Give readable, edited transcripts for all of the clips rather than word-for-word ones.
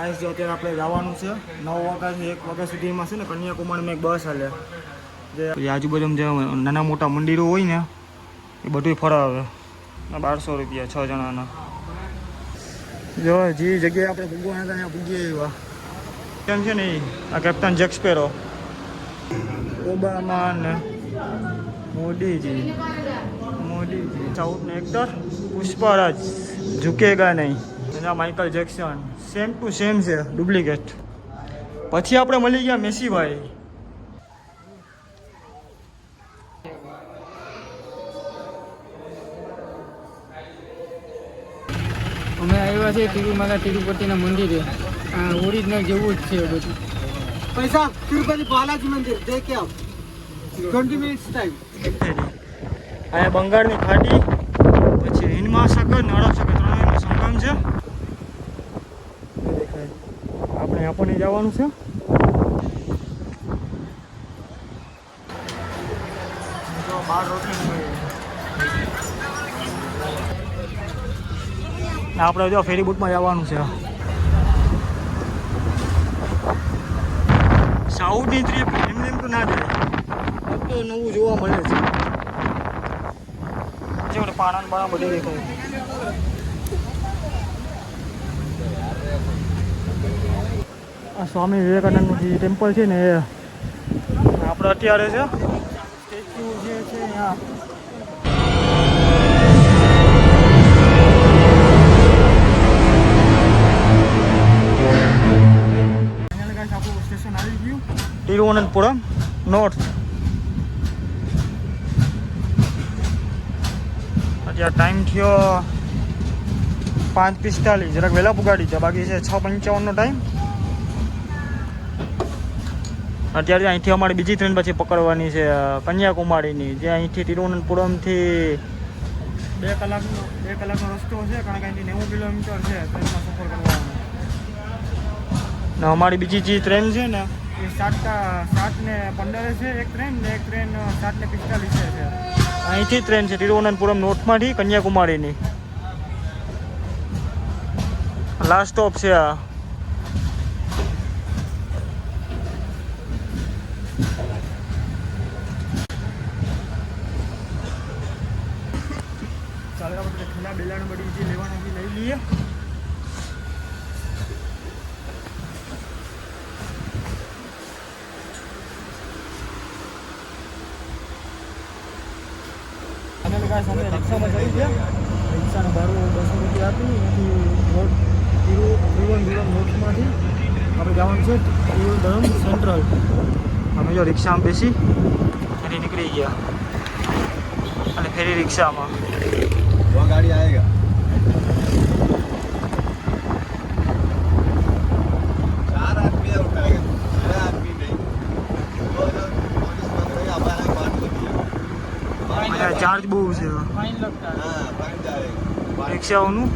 Guys જો અત્યારે આપણે જવાનું છે 9 વાગ્યાથી 1 વાગ્યા સુધીમાં છે ને કન્યાકુમારીમાં એક બસ હાલે જે આજુબાજુમાં જે નાના મોટા મંદિરો હોય ને એ બધું ફરાવે. 1200 રૂપિયા 6 જણાના. જો જે જગ્યાએ આપણે ભૂગવાના હતા ત્યાં ભૂગી આવ્યા. કેમ છે ને આ કેપ્ટન જેક સ્પેરો, ઓબામા ને મોદીજી, સાઉથના એક્ટર પુષ્પરાજ, ઝુકેગા નહીં. એના Michael Jackson same to same છે, ડુપ્લિકેટ. પછી આપણે મળી ગયા મેસીભાઈ. અમે આવ્યા છે તિરુમલા તિરુપતિના મંદિરે. ઓરિજિનલ જેવું જ છે બધું. પૈસા તિરુપતિ બાલાજી મંદિર દેખ આવ 20 મિનિટ્સ ટાઈમ. અહીંયા બંગાળની ખાડી, પછી હિન્દ મહાસાગર ને અરબ સાગર ત્રણેયનો સંગમ છે. આપણે આપણને જવાનું છે. જો બહાર રોટલી આપણે જો ફેરી બોટમાં જવાનું છે. સાઉથની ટ્રીપ એમ તો ના જાય, તો નવું જોવા મળે છે. જે પાણા બાણા બધે દેખાય. આ સ્વામી વિવેકાનંદનું જે ટેમ્પલ છે ને એ આપણે અત્યારે છે. સ્ટેચ્યુ જે છે અહીંયા આપણું સ્ટેશન આવી ગયું તિરુવનંતપુરમ નોર્થ. અત્યારે ટાઈમ થયો 5:45. જરાક વહેલા પુગાડી છે, બાકી છે 6:55નો ટાઈમ. અત્યારે અહીંથી અમારી બીજી ટ્રેન પછી પકડવાની છે કન્યાકુમારીની, જે અહીંથી તિરુવનંતપુરમથી 2 કલાકનો રસ્તો છે, કારણ કે અહીંથી 90 કિલોમીટર છે ટ્રેનમાં સફર કરવાનો. ને અમારી બીજી જે ટ્રેન છે ને એ 7:15 છે એક ટ્રેન, ને એક ટ્રેન 7:45 છે. અહીંથી ટ્રેન છે તિરુવનંતપુરમ નોર્થમાંથી કન્યાકુમારીની. લાસ્ટ સ્ટોપ છે આ. ચાલો આપણે ઠંડા બેલાણ બધી જે લેવાના છે લઈ લઈએ. અમે લોકો સામે રિક્ષામાં ચડી ગયા. રિક્ષાનું ભાડું 200 રૂપિયા આપી. અહીંથી તિરુવનંતપુરમ નોર્થમાંથી આપણે જવાનું છે તિરુવનંતપુરમ સેન્ટ્રલ. અમે જો રિક્ષામાં બેસી ફરી નીકળી ગયા અને ફેરી રિક્ષામાં. ગાડી આવેગા. ચાર્જ બહુ છે રિક્ષાઓનું.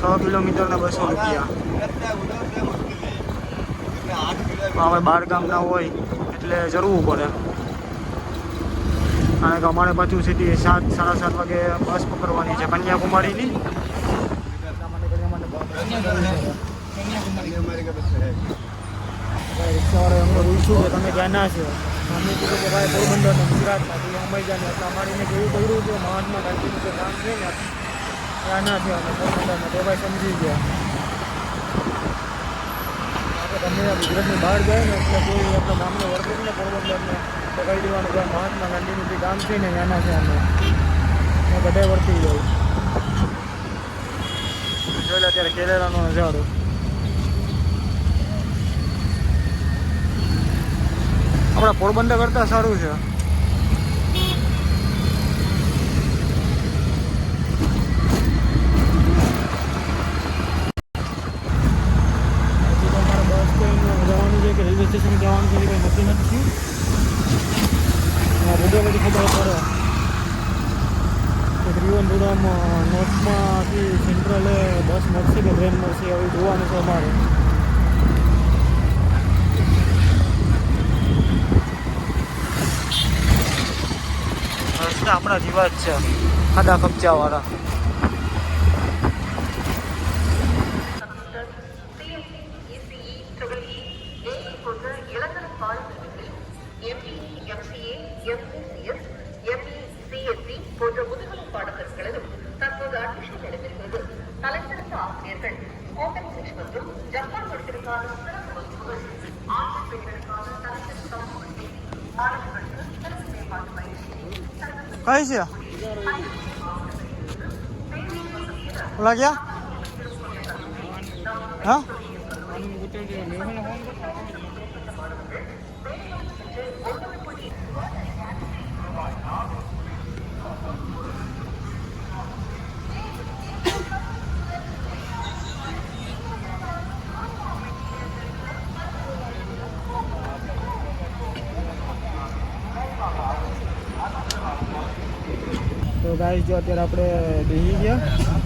6 કિલોમીટરના 200 રૂપિયા. આપણે 12 ગામના હોય એટલે જરૂર પડે. કારણ કે અમારે પાછું સીધી 7-7:30 વાગે બસ પકડવાની છે કન્યાકુમારીની. રિક્ષાવાળા એમનો પૂછ્યું કે તમે ક્યાંના છો? અમે કીધું કે ભાઈ પોરબંદરના, ગુજરાતમાંથી અંબાઈ જાય. એટલે અમારીને કેવું કર્યું કે મહાત્મા ગાંધીનું જે કામ છે ને ત્યાંના છે અને પોરબંદરના, તો ભાઈ સમજી ગયા. આપણે તમે ગુજરાતની બહાર જાય ને એટલે કોઈ આપણા ગામને વર્તે ને પોરબંદરને તો કહી દેવાનું કે મહાત્મા ગાંધીનું જે કામ છે ને ત્યાંના છે અમે બધે વર્તી જાય. જોઈ લે અત્યારે કેરેલાનો નજારો. આપણા પોરબંદર કરતાં સારું છે. રેલવે સ્ટેશન જવાનું છે કંઈ નક્કી નથી. બધે બધી ખબર પડે કે તિરુવનંતપુરમ નોર્થમાંથી સેન્ટ્રલે બસ મળશે કે ટ્રેન મળશે, એવું જોવાનું છે અમારે. રસ્તા આપણા જેવા જ છે, ખાડા કબચાવાળા. કઈ છે ઓલા ગયા હા તો ગાઈસ જો અત્યારે આપણે બેસી ગયા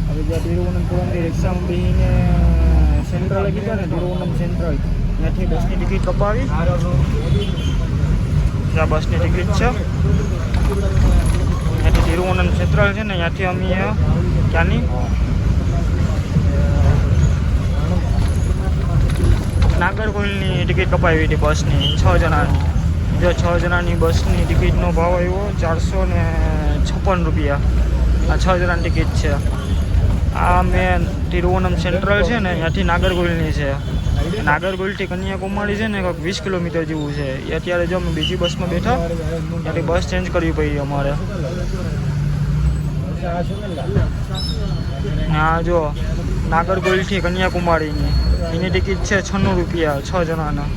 હવે જ્યાં તિરુવનંતપુરમની રિક્ષામાં બેસીને સેન્ટ્રલ કીધા ને તિરુવનંત સેન્ટ્રલ ત્યાંથી બસની ટિકિટ કપાવી જ્યાં બસની ટિકિટ છે ત્યાંથી તિરુવનંત સેન્ટ્રલ છે ને ત્યાંથી અમે ક્યાંની નાગરકોઇલની ટિકિટ કપાવી હતી બસની 6 જણાની જો 6 જણાની બસની ટિકિટનો ભાવ આવ્યો 456 રૂપિયા આ 6 જણાની ટિકિટ છે આ મેં તિરુવનંત સેન્ટ્રલ છે ને ત્યાંથી નાગરકોઇલની છે નાગરકોઇલથી કન્યાકુમારી છે ને કંઈક 20 કિલોમીટર જેવું છે એ અત્યારે જો અમે બીજી બસમાં બેઠા ત્યાંથી બસ ચેન્જ કરવી પડી અમારે હા જો નાગરકોઇલથી કન્યાકુમારીની એની ટિકિટ છે 96 રૂપિયા 6 જણાના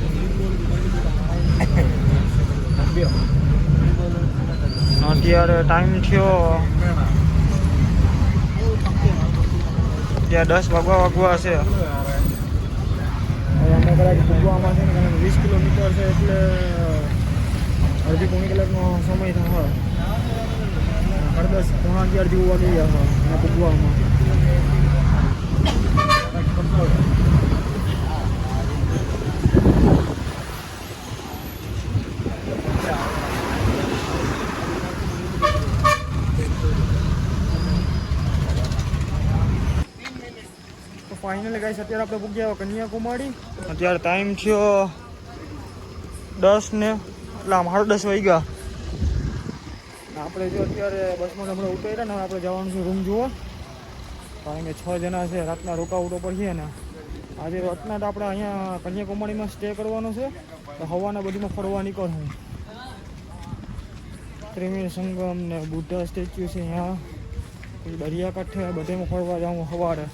અત્યારે ટાઈમ થયો ત્યાં 10 વાગવા છે અમે કદાચ ભૂગવામાં છે ને કારણ 20 કિલોમીટર છે એટલે અડધી પોણી કલાકનો સમય થયો 10:30 પોણા 11 જેવું વાગી ગયા અને ભૂગવામાં ફાઇનલી ગાઈસ અત્યારે આપણે પૂગ્યા કન્યાકુમારી અત્યારે ટાઈમ થયો 10 ને એટલે આમ 10:30 વાગ્યા આપણે જો અત્યારે બસમાં હમણાં ઉતર્યા ને આપણે જવાનું છે રૂમ જોવા કારણ કે 6 જણા છે રાતના રોકાવટો પર છે ને આજે રાતના તો આપણે અહીંયા કન્યાકુમારીમાં સ્ટે કરવાનો છે તો હવાના બધીમાં ફરવા નીકળશું ત્રિવેણી સંગમ ને બુદ્ધા સ્ટેચ્યુ છે અહીંયા દરિયાકાંઠે બધેમાં ફરવા જાઉં સવારે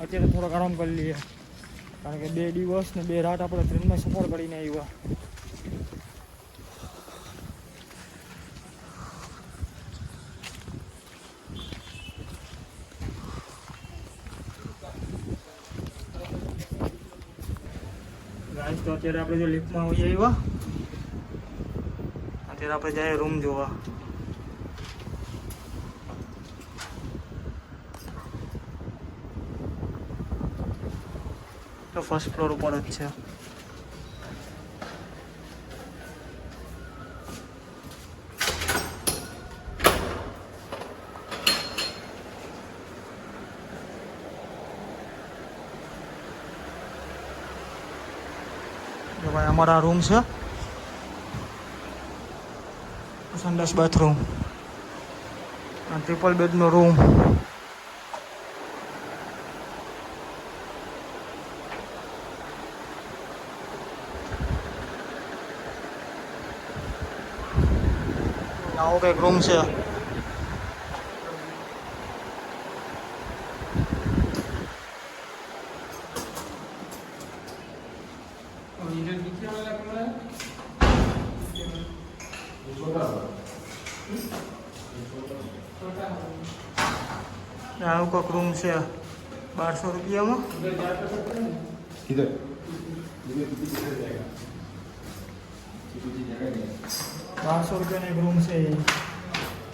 અત્યારે થોડોક આરામ કરી લઈએ કારણ કે 2 દિવસ ને 2 રાત આપણે ટ્રેનમાં સફર કરીને આવ્યા ગાઈસ તો અત્યારે આપણે જો લિફ્ટમાં હોઈએ આવ્યા અત્યારે આપણે જઈએ રૂમ જોવા તો ફર્સ્ટ ફ્લોર ઉપર જ છે ભાઈ અમારા રૂમ છે સંડાસ બાથરૂમ ટ્રિપલ બેડનો રૂમ આવો કંઈક રૂમ છે આવું કોઈક રૂમ છે 1200 રૂપિયામાં 1200 રૂપિયાનો એક રૂમ છે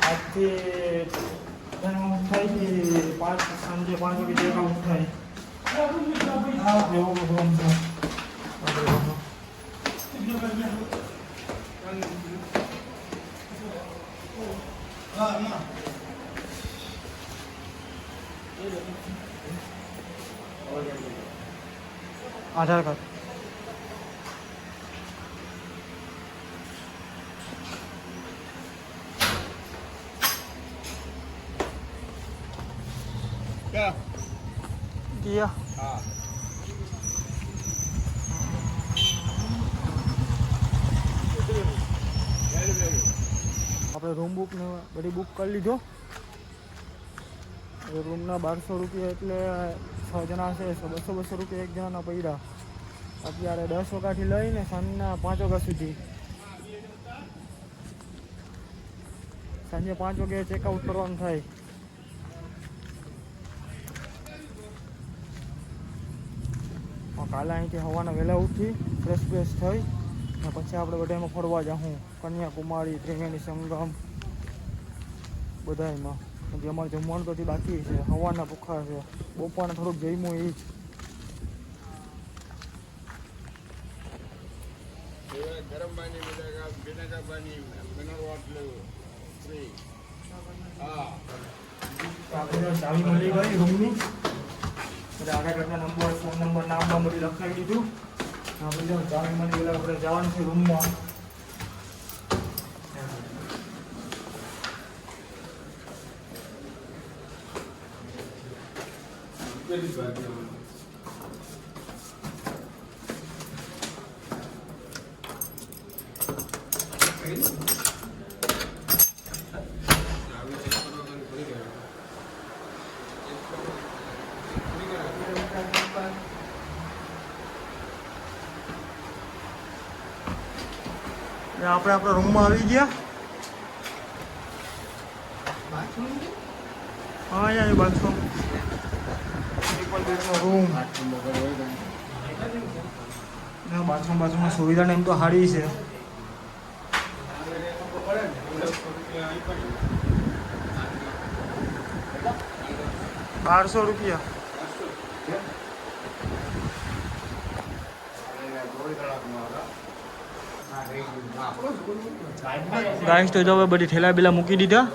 આજથી થાય કે 5 સાંજે 5 વાગે ચેકઆઉટ થાય એવો કોઈક રૂમ છે आधार कार्ड क्या दिया हाँ આપણે રૂમ બુક ને બધી બુક કરી લીધો. રૂમના 1200 રૂપિયા એટલે 6 જણા છે, 200 રૂપિયા એક જણાના પડ્યા. અત્યારે 10 વાગ્યાથી લઈને સાંજના 5 વાગ્યા સુધી. સાંજે 5 વાગે ચેકઆઉટ કરવાનું થાય. કાલે અહીંથી હવાના વહેલા ઉઠી ફ્રેશ થઈ અને પછી આપણે બધામાં ફરવા જાઉં. કન્યાકુમારી, ત્રિવેણી સંગમ બધામાં. જે અમારે જમવાનું તો બાકી છે, હવાના ભૂખા છે. બપોરના થોડુંક જમ્યું એ જ. ગરમ પાણી મિલેગા, बिना का पानी मिनरल वाटर फ्री. हाँ, આપણે ચાવી મળી ગઈ રૂમની. એટલે આગળ કરતા નંબર, ફોન નંબર, નામ બધું લખાવી દીધું. આપણે ચાવી મળી ગયેલા આપણે જવાનું છે રૂમમાં. આપણે આપણા રૂમમાં આવી ગયા. હા અહીંયા બાથરૂમ, રૂમ, બાથરૂમમાં સુવિધા એમ તો સારી છે. ₹1200. ગાઈસ તો જો હવે બધી ઠેલા બેલા મૂકી દીધા.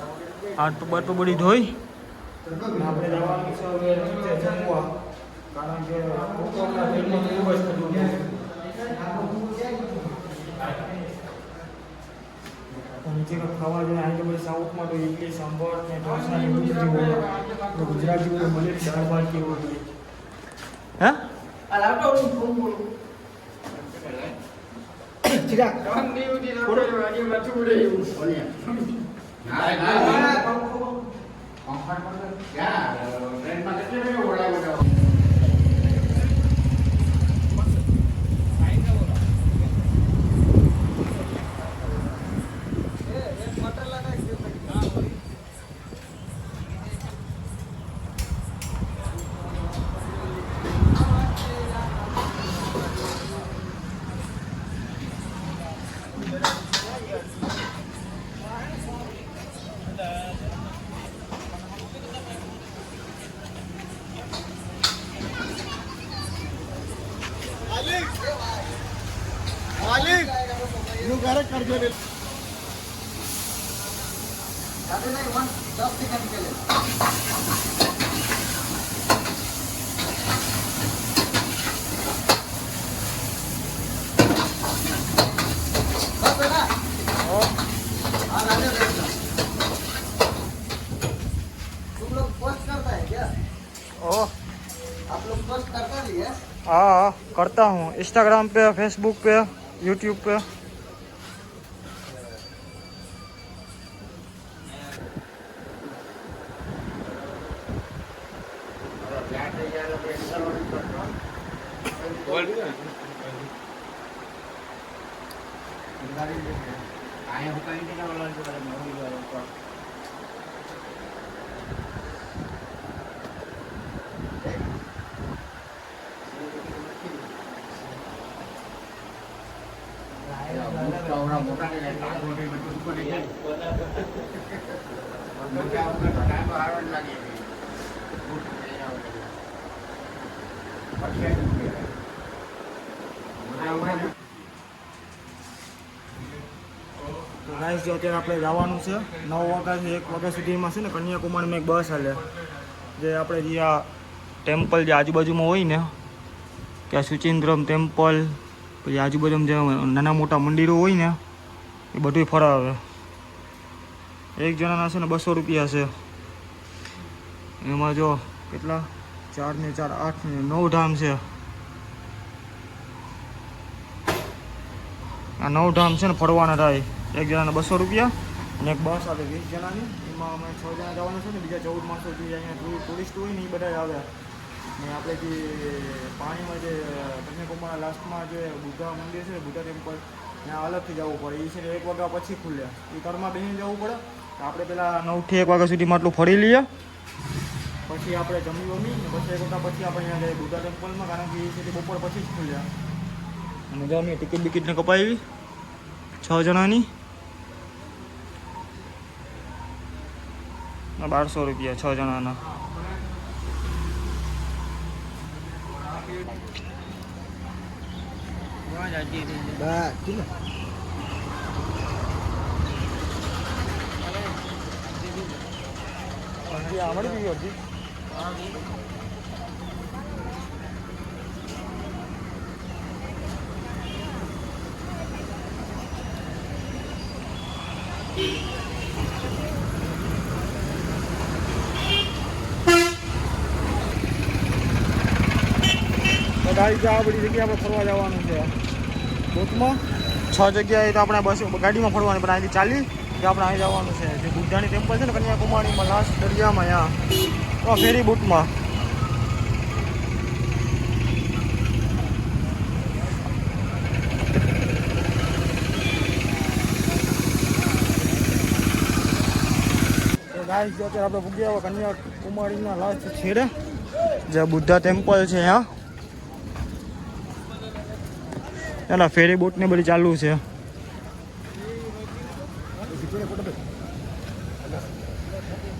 આટલું બાટલું બધી ધોઈ આપણે જવાનું છે હવે નીચે જમવા. કારણ કે બપોરના ટાઈમમાં ખૂબ જ થતું નીચે ખાવા જોઈએ. અહીં તો બધી સાઉથમાં તો ઇડલી સાંભર ને ઢોસા ને બધું હોય. ગુજરાતી હોય મળે દાળ ભાત કેવું હોય. હે मालिक નું ઘરે કરજો રે. દાદા નહીં 10 સેકન્ડ કે લે. बस बेटा हां राजा बेटा तुम लोग पोस्ट करता है क्या? ओ आप लोग पोस्ट करता नहीं है? हाँ करता हूँ. इंस्टाग्राम पे, फेसबुक पे, यूट्यूब पे. તો ગાઈસ જો અત્યારે આપણે જવાનું છે 9 વાગ્યાથી 1 વાગ્યા સુધીમાં છે ને કન્યાકુમારીમાં એક બસ હાલે જે આપણે જે આ ટેમ્પલ જે આજુબાજુમાં હોય ને ત્યાં સુચિન્દ્રમ ટેમ્પલ પછી આજુબાજુમાં જે નાના મોટા મંદિરો હોય ને એ બધું ફરાવે. એક જણાના છે ને 200 રૂપિયા છે. એમાં જો કેટલા 4 ને 4 8 ને 9 ધામ છે. આ 9 ધામ છે ને ફરવાના થાય. એક જણાના 200 રૂપિયા અને એક બસ આવે 20 જણાની, એમાં અમે 6 જણા જવાનું છે ને બીજા 14 માણસો જે અહીંયા ટુરિસ્ટ હોય ને એ બધા આવે. ને આપણે જે પાણીમાં જે કન્યાકુમારી લાસ્ટમાં જે બુદ્ધા મંદિર છે, બુદ્ધા ટેમ્પલ, ત્યાં અલગથી જવું પડે. એ છે 1 વાગ્યા પછી ખુલે. એ ઘરમાં બેસીને જવું પડે. તો આપણે પહેલાં 9 થી 1 વાગ્યા સુધીમાં આટલું ફરી લઈએ, પછી આપણે જમી વમી ને પછી 1 વાગ્યા પછી આપણે અહીંયા જઈએ બુદ્ધા ટેમ્પલમાં, કારણ કે એ છે બપોર પછી જ ખુલ્યા. અને જો અમે ટિકિટ બિકિટને કપાવી 6 જણાની 1200 રૂપિયા 6 જણાના. ગાડી આ બધી જગ્યાએ આપણે ફરવા જવાનું છે. બોટમાં 6 જગ્યાએ તો આપણે બસ ગાડીમાં ફરવાની, પણ અહીંથી ચાલી કે આપણે અહીં જવાનું છે જે બુદ્ધાની ટેમ્પલ છે ને કન્યાકુમારીમાં લાસ્ટ દરિયામાં, ત્યાં ફેરી બોટમાં. ગાઈસ અત્યારે આપણે પૂગ્યા કન્યાકુમારીના લાસ્ટ છેડે જે બુદ્ધા ટેમ્પલ છે ત્યાં. એના ફેરી બોટ ને બધી ચાલુ છે.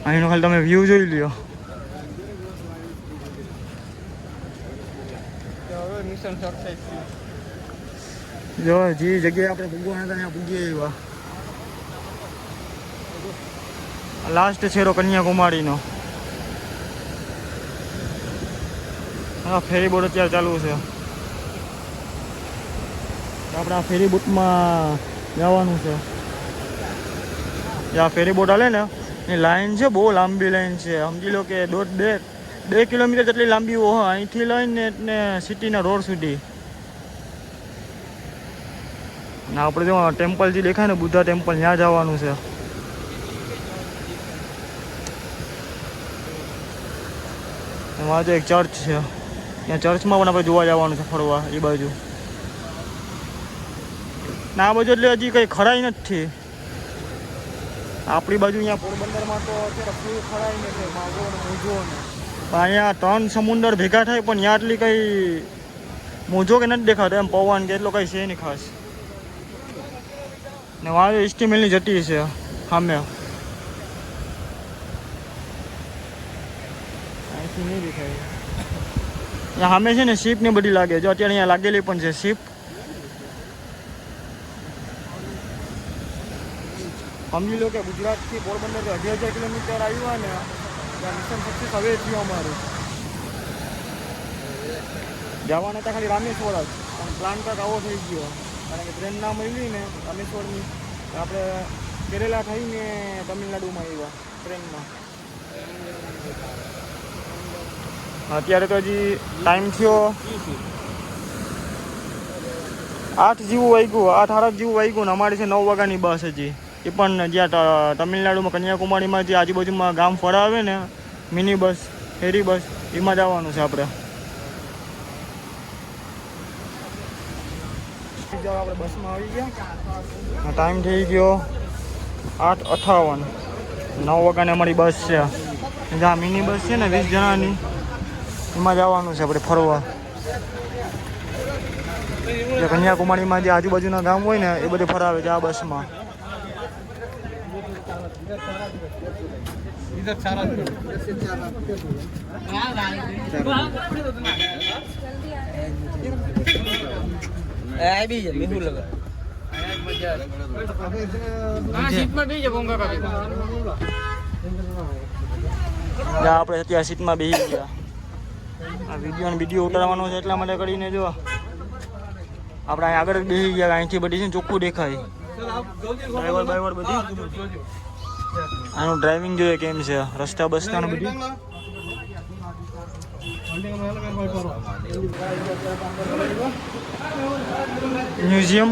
અહીંનો ખાલી તમે વ્યૂ જોઈ લ્યો. જો જે જગ્યાએ આપણે ભૂગવાના હતા ત્યાં પૂગી આવ્યા. લાસ્ટ છેડો કન્યાકુમારીનો. હા ફેરી બોટ અત્યારે ચાલુ છે. આપણે આ ફેરી બોટમાં જવાનું છે. આ ફેરી બોટ હાલે ને એ લાઈન છે, બહુ લાંબી લાઈન છે. સમજી લો કે 2 કિલોમીટર જેટલી લાંબી હોય અહીંથી લઈને ને સિટીના રોડ સુધી. ને આપણે જો ટેમ્પલ જે દેખાય ને બુદ્ધા ટેમ્પલ, ત્યાં જવાનું છે. એમાં જો એક ચર્ચ છે, ત્યાં ચર્ચમાં પણ આપણે જોવા જવાનું છે ફરવા એ બાજુ. ના આ બાજુ એટલે હજી કંઈ ખરાઈ નથી. આપણી બાજુ અહીંયા પોરબંદરમાં તો અત્યારે ફૂલ ખરાઈને છે, માગો ને મોજો ને. પણ અહીંયા 3 સમુંદર ભેગા થાય પણ ત્યાં એટલી કંઈ મોજો કે નથી દેખાતો, એમ પવન કે એટલો કંઈ છે નહીં ખાસ. ને વાંધો ઇસ્ટીમેલની જટી છે સામે, અહીંથી નહીં દેખાય. અહીંયા સામે છે ને શીપ ને બધી લાગે, જો અત્યારે અહીંયા લાગેલી પણ છે શીપ. સમજી લો કે ગુજરાતથી પોરબંદર 1000 કિલોમીટર આવ્યા ને ત્યાં મિશન સક્સેસ હવે થયું અમારું. જવાના હતા ખાલી રામેશ્વર જ, પણ પ્લાન કાંક આવો થઈ ગયો, કારણ કે ટ્રેન ના મળી ને રામેશ્વરની. આપણે કેરેલા થઈને તમિલનાડુમાં આવ્યા ટ્રેનમાં. અત્યારે તો હજી ટાઈમ થયો 8 જેવું વાગ્યું, 8-8 જેવું વાગ્યું ને અમારી છે 9 વાગ્યાની બસ હજી. એ પણ જ્યાં તમિલનાડુમાં કન્યાકુમારીમાં જે આજુબાજુમાં ગામ ફરાવે ને મિની બસ, ફેરી બસ, એમાં જવાનું છે આપણે. આપણે બસમાં આવી ગયા. ટાઈમ થઈ ગયો 8:58, 9 વાગ્યાની અમારી બસ છે. જ્યાં મિની બસ છે ને 20 જણાની, એમાં જવાનું છે આપણે ફરવા. જે કન્યાકુમારીમાં જે આજુબાજુના ગામ હોય ને એ બધે ફરાવે છે આ બસમાં. આપણે અત્યારે સીટમાં બેસી ગયા. આ વિડીયો ઉતારવાનો છે એટલા માટે કરીને જો આપણે અહીં આગળ જ બેસી ગયા. અહીંથી બધી છે ને ચોખ્ખું દેખાય, ડ્રાઈવર બધી. આનું ડ્રાઇવિંગ જોઈએ કેમ છે, રસ્તા બસતા બધું. મ્યુઝિયમ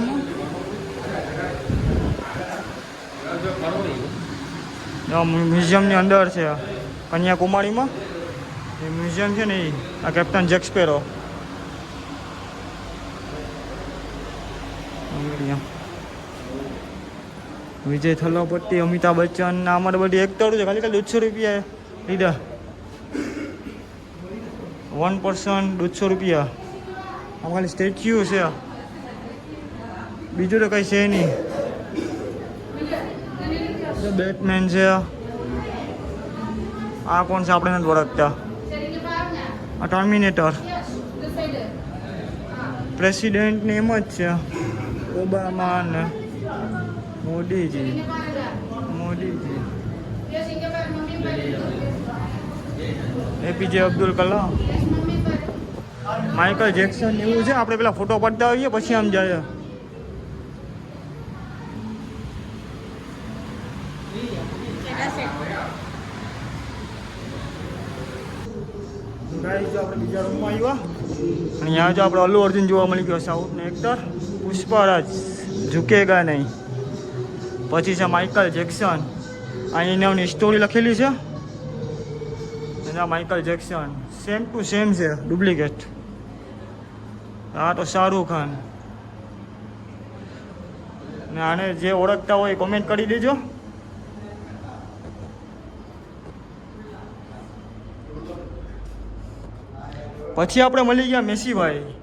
મ્યુઝિયમની અંદર છે કન્યાકુમારીમાં એ મ્યુઝિયમ છે ને એ આ કેપ્ટન જેક સ્પેરો વિજય થલાપતિ અમિતાભ બચ્ચન આ અમારે બધી એક્ટરો છે ખાલી 150 રૂપિયા લીધા 1 પર્સન 150 રૂપિયા આમ ખાલી સ્ટેચ્યુ છે બીજું તો કંઈ છે નહીં બેટમેન છે આ કોણ છે આપણે નથી ઓળખતા આ ટર્મિનેટર પ્રેસિડેન્ટ ને એમ જ છે ઓબામા ને Modiji APJ Abdul Kalam Michael Jackson એવું છે આપણે પેલા ફોટો પડતા હોઈએ પછી આમ જાય આપણે બીજા રૂમમાં આવ્યા અને અહીંયા જો આપણે અલ્લુ અર્જુન જોવા મળી ગયો સાઉથનો એક્ટર પુષ્પરાજ ઝુકેગા નહીં પછી છે માઇકલ જેક્સન અહીં એની સ્ટોરી લખેલી છે એના Michael Jackson same to same છે ડુપ્લિકેટ આ તો શાહરૂખ ખાન ને આને જે ઓળખતા હોય કોમેન્ટ કરી દેજો પછી આપણે મળી ગયા મેસીભાઈ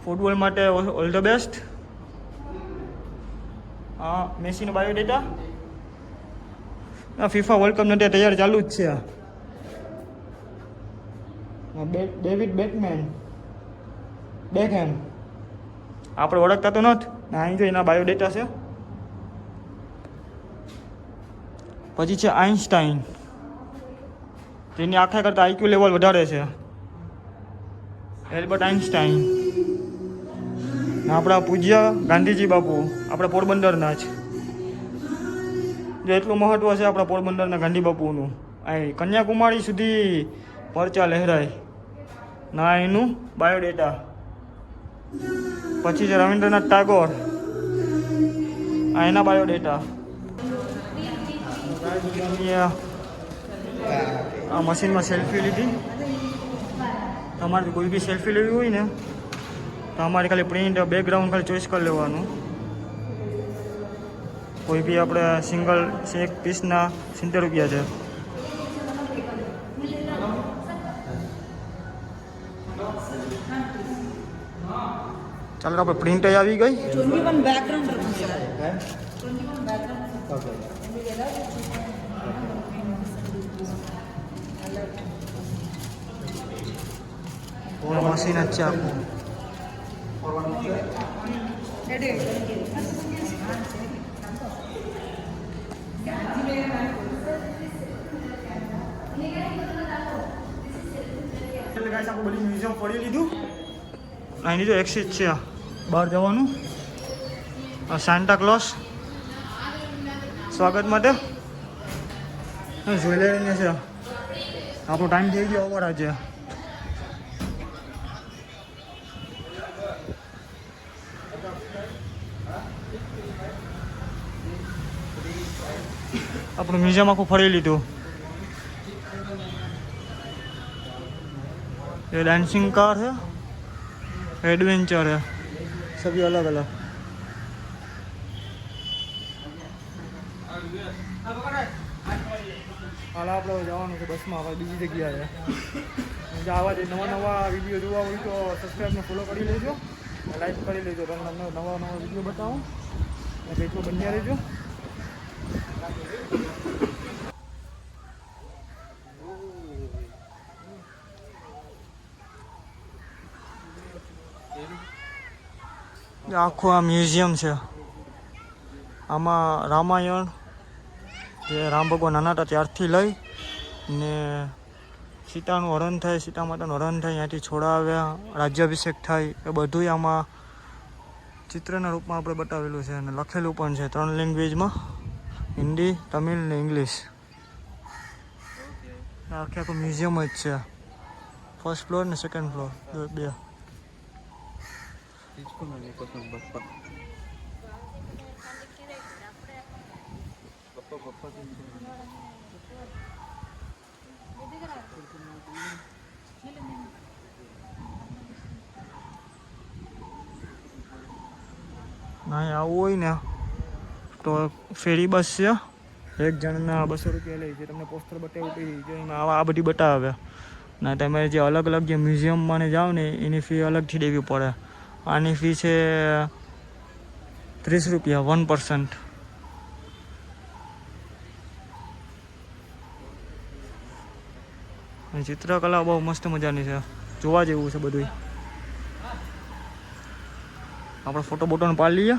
ફૂટબોલ માટે ઓલ ધ બેસ્ટ હા મેસીનો બાયોડેટા ફીફા વર્લ્ડ કપ માટે તૈયાર ચાલુ જ છે ડેવિડ બેકહેમ આપણે ઓળખતા તો નથી અહીં જો એના બાયોડેટા છે પછી છે આઇન્સ્ટાઈન જેની આખા કરતાં આઈક્યુ લેવલ વધારે છે એલ્બર્ટ આઇન્સ્ટાઈન આપણા પૂજ્ય ગાંધીજી બાપુ આપણા પોરબંદરના જ જો એટલું મહત્વ છે આપણા પોરબંદરના ગાંધી બાપુનું અહીં કન્યાકુમારી સુધી પરચા લહેરાય ના એનું બાયોડેટા પછી છે રવિન્દ્રનાથ ટાગોર આ એના બાયોડેટા આ મશીનમાં સેલ્ફી લીધી તમારે કોઈ બી સેલ્ફી લેવી હોય ને તો અમારે ખાલી પ્રિન્ટ બેકગ્રાઉન્ડ ખાલી ચોઈસ કરી લેવાનું કોઈ બી આપણે સિંગલ એક પીસના 70 રૂપિયા છે ચાલો આપણે પ્રિન્ટ આવી ગઈ મશીન જ છે આખું બધી મ્યુઝિયમ ફરી લીધું અહીં જો એક્સિટ છે બહાર જવાનું સાન્ટા ક્લોઝ સ્વાગત માટે જ્વેલરીને છે આપણો ટાઈમ થઈ ગયો ઓવર આજે આપણું મ્યુઝિયમ આખું ફરી લીધું ये डांसिंग कार है एडवेंचर है सभी अलग अलग હાલ આપણે જવાનું છે બસમાં હવે બીજી જગ્યાએ આવા જે નવા નવા વિડીયો જોવા હોય તો સબસ્ક્રાઈબને ફોલો કરી લેજો લાઈક કરી લેજો તમને નવા નવા વિડીયો બતાવો અને એટલું બન્યા રહેજો આખું આ મ્યુઝિયમ છે આમાં રામાયણ જે રામ ભગવાન નાના હતા ત્યારથી લઈ ને સીતાનું હરણ થાય સીતા માતાનું હરણ થાય ત્યાંથી છોડાવ્યા રાજ્યાભિષેક થાય એ બધું આમાં ચિત્રના રૂપમાં આપણે બતાવેલું છે અને લખેલું પણ છે 3 લેંગ્વેજમાં હિન્દી તમિલ ને ઇંગ્લિશ આખે આખું મ્યુઝિયમ જ છે ફર્સ્ટ ફ્લોર ને સેકન્ડ ફ્લોર બે ના આવું હોય ને તો ફેરી બસ છે, એક જણના 200 રૂપિયા લે છે. તમને પોસ્ટર બતાવ્યું કે એમાં આ બધી બતાવે. ના તમે જે અલગ અલગ જે મ્યુઝિયમમાં જાઓ ને એની ફી અલગથી દેવી પડે. આની ફી છે 30 રૂપિયા 1%. ચિત્રકલા બહુ મસ્ત મજાની છે, જોવા જેવું છે બધું. આપણે ફોટો બોટોને પાડી લઈએ.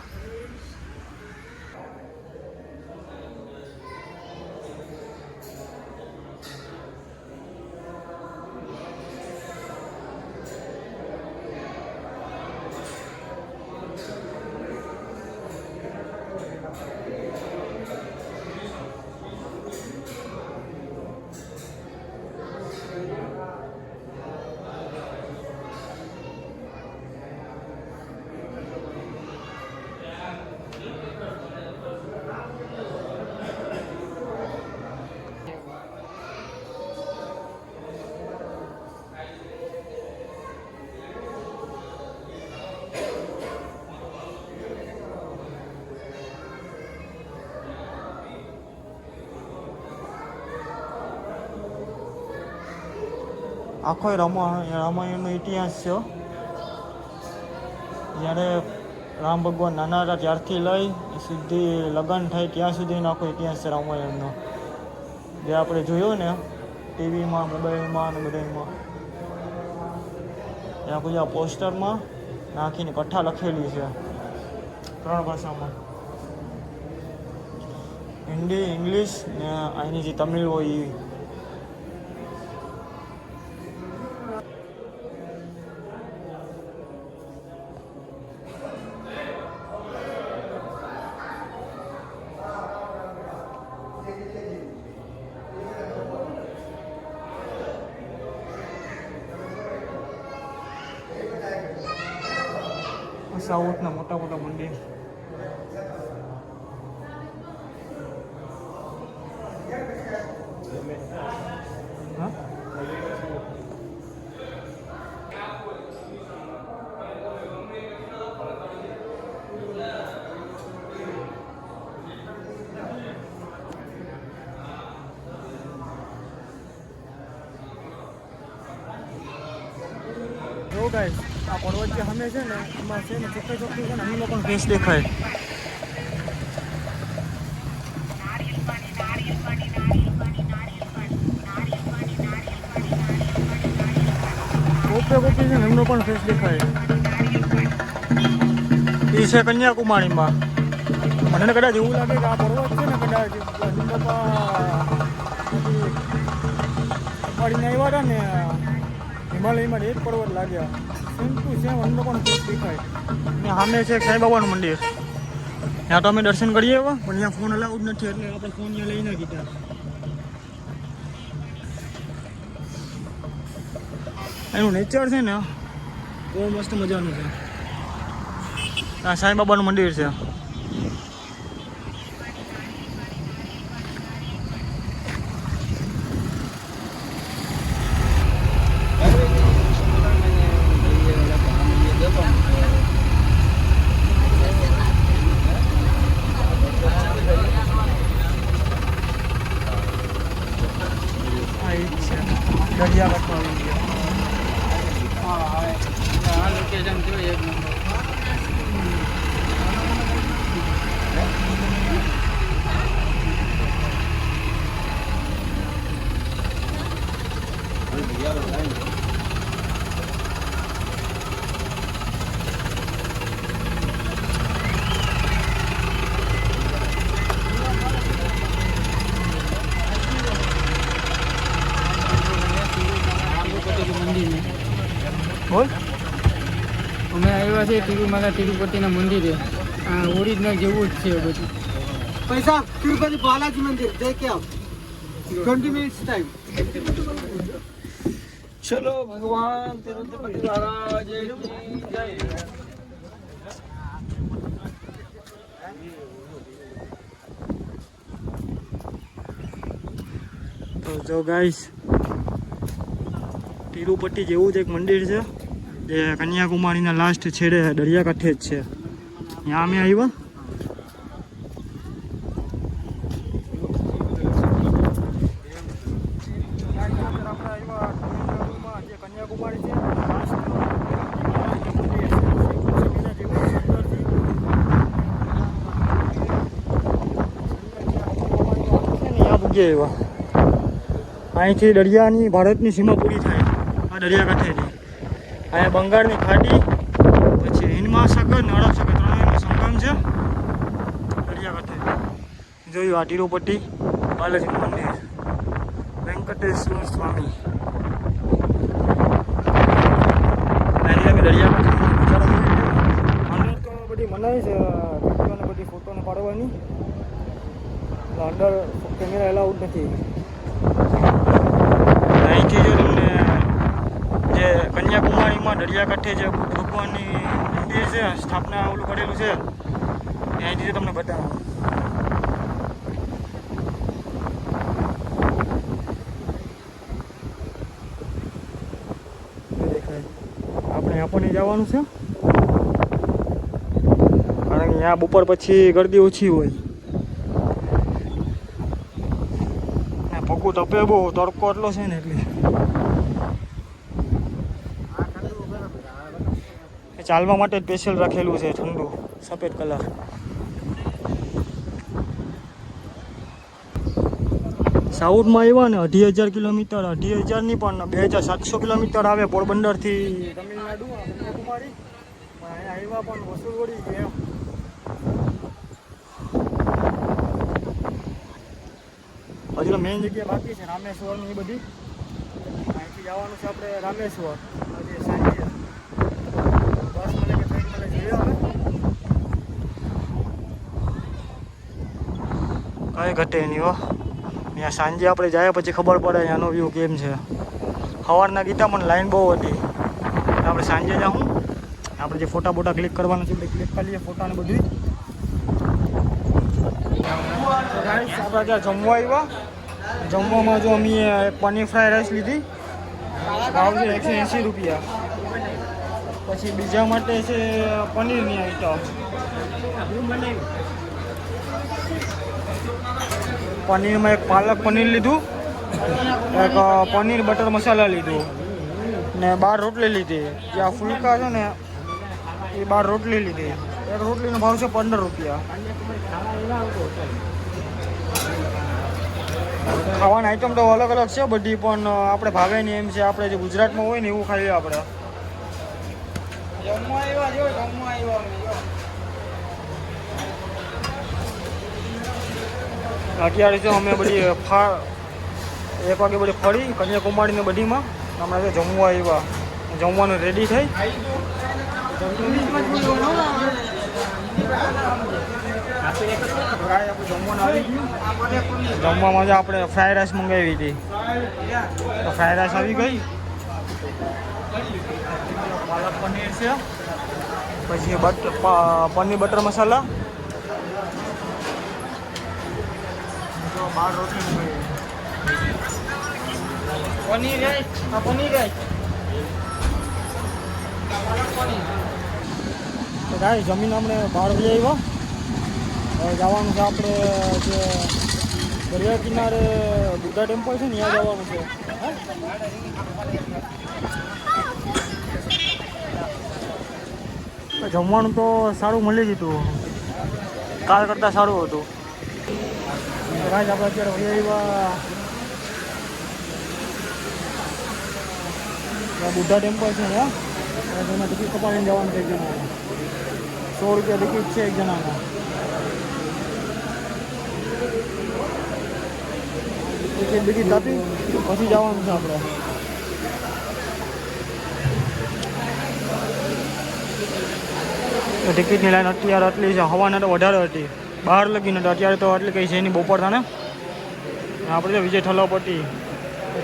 આખો રામાયણનો ઇતિહાસ છે. જ્યારે રામ ભગવાન નાના હતા ત્યારથી લઈ સુધી લગ્ન થાય ત્યાં સુધીનો આખો ઇતિહાસ છે રામાયણનો, જે આપણે જોયો ને ટીવીમાં, મોબાઈલમાં અને બધામાં. ત્યાં પછી આ પોસ્ટરમાં નાખીને કથા લખેલી છે 3 ભાષામાં, હિન્દી, ઇંગ્લિશ ને અહીંની જે તમિલ હોય એ. સાઉથના મોટા મોટા મંદિર. હા જો ગાઈસ, આ પર્વત જે સામે છે ને એમાં છે ને ચોખ્ખી ચોખ્ખી છે ને એમનો પણ ફેસ દેખાય. કોપી છે ને એમનો પણ ફેસ દેખાય. એ છે કન્યાકુમારીમાં. મને કદાચ એવું લાગે કે આ પર્વત છે ને કદાચ પડીને આવ્યા હતા ને હિમાલયમાં એક પર્વત લાગ્યા. સેમ ટુ સેમ એમનો પણ ફેસ દેખાય. ને સામે છે સાંઈબાબાનું મંદિર. ત્યાં તો અમે દર્શન કરીએ એવા, પણ ત્યાં ફોન અલાઉડ નથી એટલે આપણે ફોન ત્યાં લઈ ના ગયા. એનું નેચર છે ને બહુ મસ્ત મજાનું છે. આ સાંઈબાબાનું મંદિર છે. બોલ, અમે આવ્યા છે તિરુમાલા તિરુપતિના મંદિરે. આ ઓરિજિનલ જેવું જ છે બધું. पैसा तिरुपति बालाजी मंदिर देख आओ 20 मिनट्स टाइम. ચલો ભગવાન તિરુપતિ મહારાજ કી જય. તો જો ગાઈસ તિરુપતિ જેવું જ એક મંદિર છે જે કન્યાકુમારીના લાસ્ટ છેડે દરિયાકાંઠે જ છે. ત્યાં અમે આવ્યા. કન્યાકુમારી છે અહીંથી દરિયાની ભારતની સીમા પૂરી થાય આ દરિયાકાંઠેથી. અહીંયા બંગાળની ખાડી, પછી હિન્દ મહાસાગર ને અરબ સાગર ત્રણેયનો સંગમ છે દરિયાકાંઠે. જોયું આ તિરુપતિ બાલાજી મંદિર, વેંકટેશ્વર સ્વામી. અહીંથી અમે દરિયાકાંઠે અંદર તો બધી મનાઈ છે વિડીયોને બધી ફોટોને પાડવાની, અંદર કેમેરા એલાઉડ નથી. અહીંથી જો તમને જે કન્યાકુમારીમાં દરિયાકાંઠે જે બુદ્ધ ભગવાનની મંદિર છે, સ્થાપના ઓલું કરેલું છે, અહીંથી તમને બતાવો. દેખાય આપણે આપણને જવાનું છે, કારણ કે અહીંયા બપોર પછી ગરદી ઓછી હોય. પગું તપે બહુ, તડકો એટલો છે ને એટલે ચાલવા માટે સ્પેશિયલ રાખેલું છે ઠંડુ સફેદ કલર. સાઉથમાં આવ્યા ને 2,000 કિલોમીટર, 2,000 નહીં પણ 2,700 કિલોમીટર આવે પોરબંદરથી તમિલનાડુ કન્યાકુમારી. અહીંયા આવ્યા પણ વસૂલ વળી ગયા. હજુ મેઇન જગ્યા બાકી છે રામેશ્વરની. એ બધી અહીંથી જવાનું છે આપણે રામેશ્વર. હજી સાંજે બસ મળે કે ટ્રેન મળે જોઈએ હવે. કઈ ઘટે નહીં હો. અહીંયા સાંજે આપણે જાય પછી ખબર પડે અહીંયાનો વ્યૂ કેમ છે. સવારના ગીતા પણ લાઈન બહુ હતી. આપણે સાંજે જાઉં, આપણે જે ફોટા બોટા ક્લિક કરવાના છે આપણે ક્લિક કરી લઈએ ફોટાને બધું. આપણે ત્યાં જમવા આવ્યા. જમવામાં જો અમે પનીર ફ્રાઈડ રાઈસ લીધી, ભાવ છે 180 રૂપિયા. પછી બીજા માટે છે પનીરની આઈટમ. પનીરમાં એક પાલક પનીર લીધું, એક પનીર બટર મસાલા લીધું ને 12 રોટલી લીધી. જે આ ફુલકા છે ને એ 12 રોટલી લીધી. એક રોટલીનો ભાવ છે 15 રૂપિયા. ખાવાની આઈટમ તો અલગ અલગ છે બધી, પણ આપણે ભાવે નહીં એમ છે. આપણે જે ગુજરાતમાં હોય ને એવું ખાઈએ આપણે. અત્યારે જો અમે બધી 1 વાગે બધી ફરી કન્યાકુમારીને બધીમાં. હમણાં તો જમવા આવ્યા, જમવાનું રેડી થઈ. જમવામાં જ આપણે ફ્રાઈડ રાઈસ મંગાવી હતી, તો ફ્રાઈડ રાઈસ આવી ગઈ. પાલક પનીર છે, પછી પનીર બટર મસાલા, 12 રોટલી મંગાવી. Paneer rice, paneer rice. તો ગાય જમીન આપણે બહાર લઈ આવ્યા. હવે જવાનું છે આપણે જે દરિયા કિનારે બુદ્ધા ટેમ્પલ છે ને ત્યાં જવાનું છે. જમવાનું તો સારું મળી ગયું, કાલ કરતાં સારું હતું. રાજ આપણે અત્યારે વહી આવ્યા બુદ્ધા ટેમ્પલ છે ને, એમાં ટિકિટ કપાવીને જવાનું છે એક જણાને. 100 રૂપિયા ટિકિટ છે એક જણાના. ટિકિટ આપી પછી જવાનું છે આપણે. ટિકિટની લાઈન અત્યારે આટલી છે, હવાના તો વધારે હતી, બહાર લગીને તો અત્યારે તો આટલી કંઈ છે નહીં બપોર થાને. આપણે તો વિજય થલાપતિ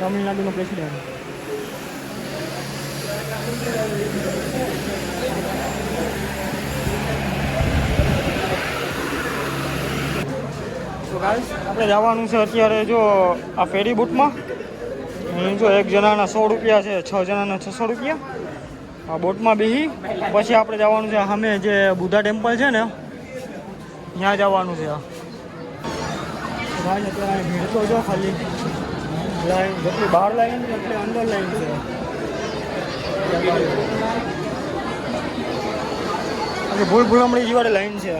તમિલનાડુનો પ્રેસિડેન્ટ. તો ગાઈસ આપણે જવાનું છે અત્યારે જો આ ફેરી બોટમાં. અહીં જો એક જણાના 100 રૂપિયા છે, 6 જણાના 600 રૂપિયા. આ બોટમાં બેસી પછી આપણે જવાનું છે સામે જે બુદ્ધા ટેમ્પલ છે ને ત્યાં જવાનું છે. ભાઈ અત્યારે ભીડ તો જો ખાલી લાઈન જેટલી બહાર લાઈન છે એટલી અંદર લાઈન છે. ભૂલ ભૂલમણી જેવાળી લાઈન છે.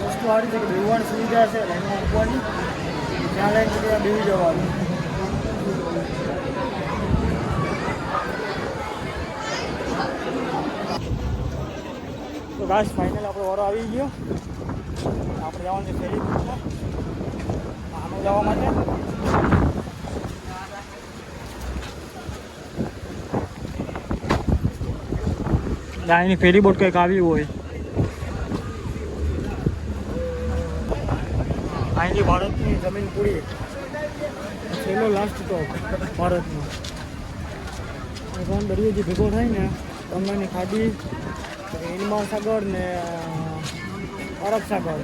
વસ્તુ સારી છે કે બેસવાની સુવિધા છે લાઈનમાં મૂકવાની, ત્યાં લાઈન છે ત્યાં બેસી જવાનું. તો ગાઈસ ફાઇનલ આપણો વારો આવી ગયો. આપણે જવાનું છે ફેરી બોટમાં આનો જવા માટે. અહીંની ફેરી બોટ કંઈક આવી હોય. અહીંની ભારતની જમીન પૂરી છેલ્લો લાસ્ટ ટોપ ભારતનો. દરિયો જે ભેગો થાય ને બંગાળની ખાડી, હિન્દ સાગર ને અરબ સાગર,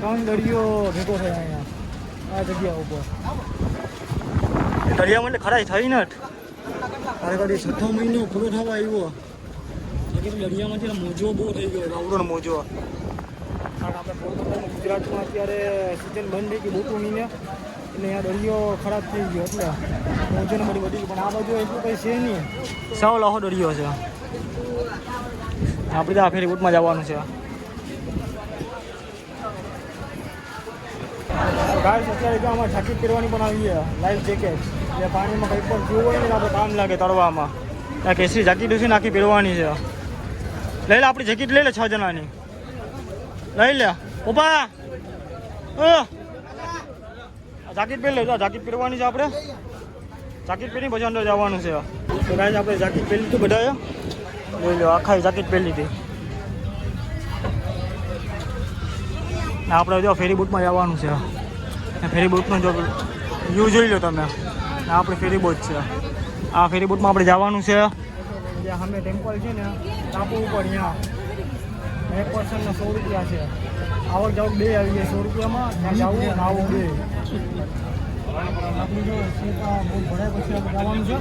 3 દરિયો ભેગો થાય અહીંયા આ જગ્યા ઉપર. દરિયામાં એટલે ખરાઈ થઈ ને ખરેખર 6 મહિનો પૂરો થવા આવ્યો. દરિયામાંથી મોજો બહુ થઈ ગયો, રાવડોનો મોજો. કારણ આપણે પોરબંદરમાં ગુજરાતમાં અત્યારે સિઝન બંધ થઈ ગઈ બોટોની ને, એટલે અહીંયા દરિયો ખરાબ થઈ ગયો એટલે મોજોને બધી વધી ગઈ. પણ આ બાજુ એટલું કંઈ છે નહીં, સાવ લાહો દરિયો છે. આપણે આ ફેરી બોટમાં જવાનું છે. ગાઈસ અત્યારે જો આમાં જાકેટ પહેરવાની પણ આવી છે, લાઈફ જેકેટ. એટલે પાણીમાં કંઈ પણ થયું હોય ને આપણે કામ લાગે તળવામાં. આ કેસરી જાકેટ છે ને આખી પહેરવાની છે. લઈ લે આપણી જેકેટ લઈ લે 6 જણાની લઈ લે. ઉભા જાકેટ પહેરી લે. જાકેટ પહેરવાની છે આપણે. જાકેટ પહેરી પછી અંદર જવાનું છે. તો ગાઈસ આપણે જાકેટ પહેરી લીધું બધાએ. લઈ લો આખા જાકેટ પહેરી લીધી. આપણે જો ફેરી બોટમાં જવાનું છે. ફેરી બોટનો જો વ્યૂ જોઈ લો તમે. આપણે ફેરી બોટ છે. આ ફેરી બોટમાં આપણે જવાનું છે. જ્યાં સામે ટેમ્પલ છે ને ટાપુ ઉપર, ત્યાં એક પર્સનના 100 રૂપિયા છે. આવક જાવક 2 આવી જાય 100 રૂપિયામાં. ત્યાં જવું ને આવું 2. આપણે જો સીધા બોટ ભરાય પછી આપણે જવાનું છે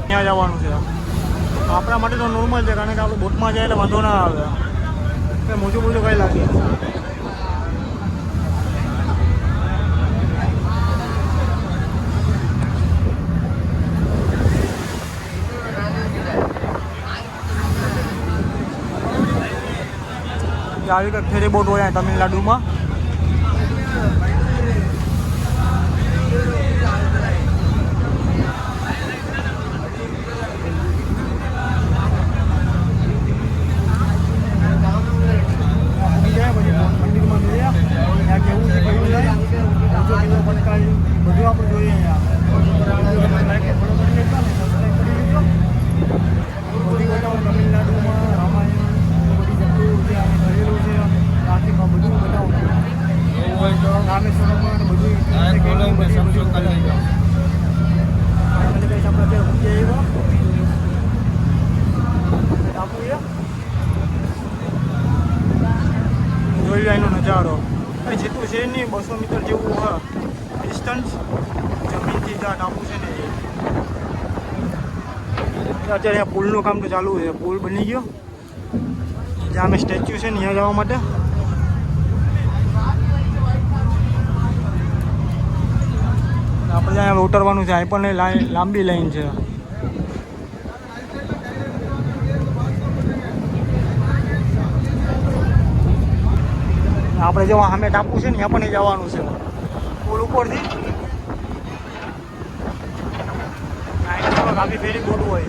ત્યાં જવાનું છે. આપણા માટે તો નોર્મલ છે, કારણ કે આપણે બોટમાં જાય એટલે વાંધો ના આવે. મોજું મોજું કંઈ લાગે. આવી કંઈક ફેરી બોટ હોય તમિલનાડુમાં. મંદિરમાં ગયા ત્યાં કેવું છે કેવું જાય બધું પટકાવી બધું આપણે જોઈએ. બધી બતાવો તમિલનાડુમાં રામાયણ બધી જગ્યાઓ જે આપણે કરેલું છે ટ્રાફિકમાં બધું બતાવો. રામેશ્વરમમાં બધું આપણે કઈ આપણે અત્યારે પૂછી આવ્યા જોઈ એનો નજારો. જેટલું છે નહીં 200 મીટર જેવું ડિસ્ટન્સ જમીનથી ત્યાં ટાપુ છે ને. અત્યારે અહીંયા પુલનું કામ તો ચાલુ છે. પુલ બની ગયો જ્યાં અમે સ્ટેચ્યુ છે ને ત્યાં જવા માટે. આપણે ત્યાં ઉતરવાનું છે. અહીં પણ લાંબી લાઈન છે. આપણે જો સામે ટાપુ છે ને ત્યાં પણ જવાનું છે પુલ ઉપરથી. કાફી ફેરી બોટ હોય.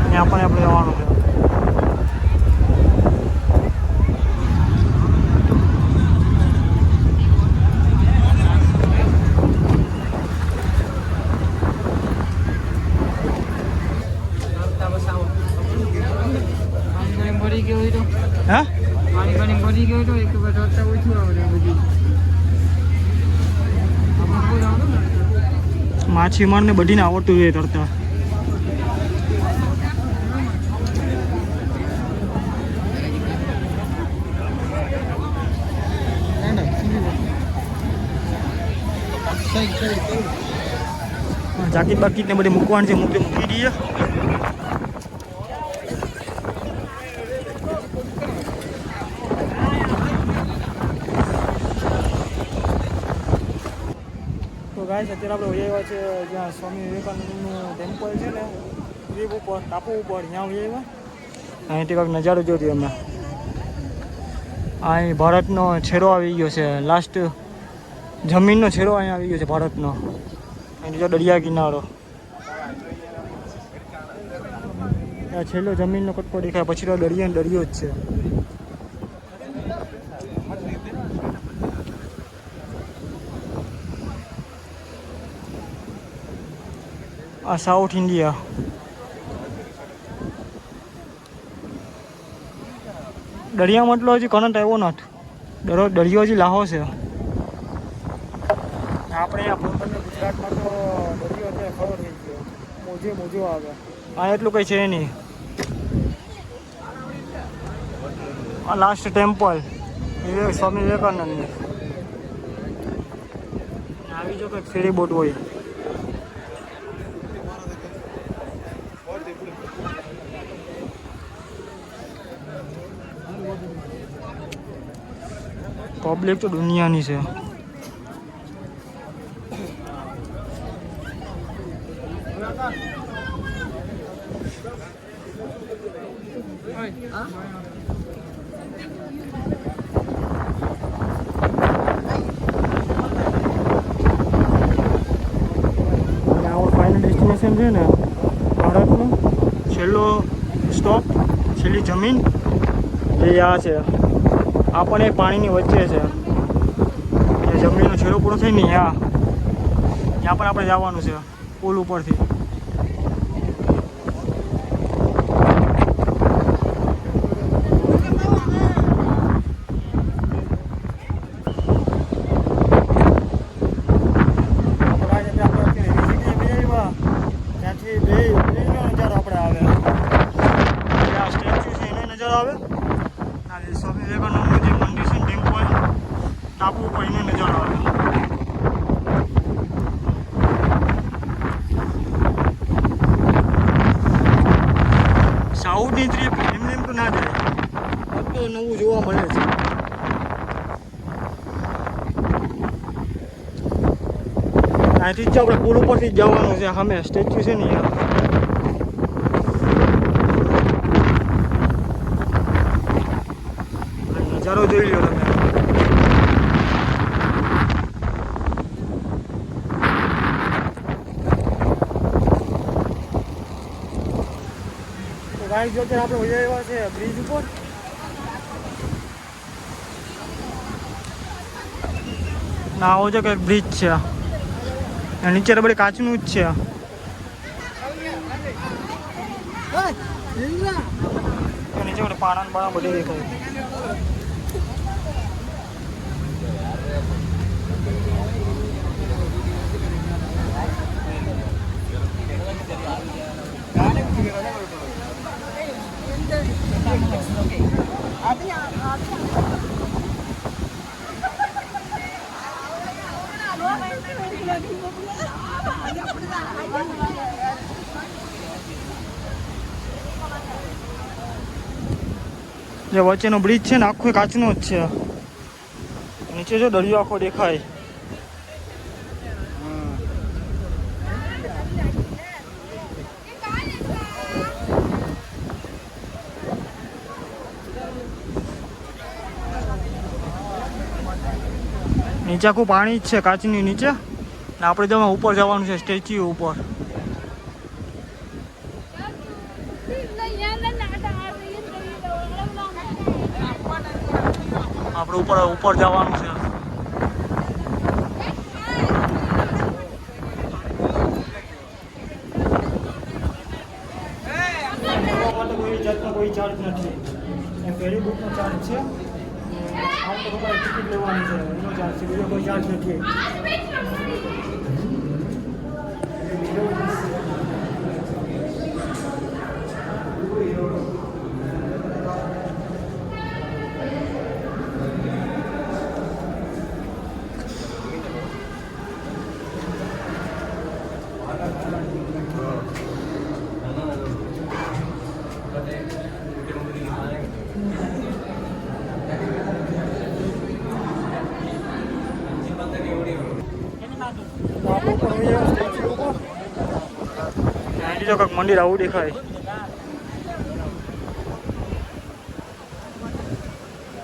ત્યાં પણ આપણે જવાનું છે. હા પાણી ભરી ગયું તો એક વાર તરતા ઓછું આવડે બધી આપણે બહુ આવડે ને માછીમારને બધીને આવડતું જોઈએ તરતા. જાકીટ બાકીટ ને બધી મૂકવાની છે, મૂકી દઈએ. તો ગાઈસ અત્યારે આપણે વહી આવ્યા છે જ્યાં સ્વામી વિવેકાનંદનું ટેમ્પલ છે ને દ્વીપ ઉપર ટાપુ ઉપર ત્યાં વહી આવ્યા. અહીંથી કંઈક નજારો જોયો અમે. અહીં ભારતનો છેડો આવી ગયો છે, લાસ્ટ જમીનનો છેડો અહીંયા આવી ગયો છે ભારતનો. અહીં જો દરિયા કિનારો છેલ્લો જમીનનો કટકો દેખાય, પછી તો દરિયો જ છે. આ સાઉથ ઇન્ડિયા. દરિયામાં એટલો હજી કરંટ આવ્યો નથી, દરિયો હજી લાહો છે. આપણે અહીંયા પોરબંદર ગુજરાતમાં તો દરિયો છે ખરો થઈ ગયો, મોજો આવે. આ એટલું કંઈ છે નહીં. આ લાસ્ટ ટેમ્પલ સ્વામી વિવેકાનંદની. આવી જો કંઈક ફેરી બોટ હોય. પબ્લિક તો દુનિયાની છે. ફાઇનલ ડેસ્ટિનેશન છે ને ભારતનો છેલ્લો સ્ટોપ, છેલ્લી જમીન એ આ છે. આ પણ એક પાણીની વચ્ચે છે. એ જમીનનો છેલ્લો પૂરો થઈ ને ત્યાં પણ આપણે જવાનું છે પુલ ઉપરથી. સ્વામી વિવેકાનંદનું જે મંદિર છે ટેમ્પલ ટાપુ ઉપર એનો નજારો આવે. સાઉથની ટ્રીપ એમને એમ તો ના થાય, બધું નવું જોવા મળે છે. અહીંથી જ આપણે પુલ ઉપરથી જ જવાનું છે. સામે સ્ટેચ્યુ છે ને નજારો જોઈ લો તમે. તો ગાઈસ જો આપણે વહી આવ્યા છે બ્રિજ ઉપર. ના આવો છે કે બ્રિજ છે, નીચે તો બધી કાચનું જ છે. નીચે બધે પાણા બાણા બધે દેખાય. જે વચ્ચેનો બ્રિજ છે ને આખો કાચનો જ છે. નીચે જો દરિયો આખો દેખાય. નીચે આખું પાણી જ છે કાચની નીચે. ને આપણે જવા ઉપર જવાનું છે સ્ટેચ્યુ ઉપર. આપણે ઉપર જવાનું છે. કોઈ જાતનો કોઈ ચાર્જ નથી. એ ફેરી બુકનો ચાર્જ છે. કાઉન્ટર ઉપર ટિકિટ લેવાની છે એનો ચાર્જ છે, બીજો કોઈ ચાર્જ નથી. તો કંઈક મંદિર આવું દેખાય.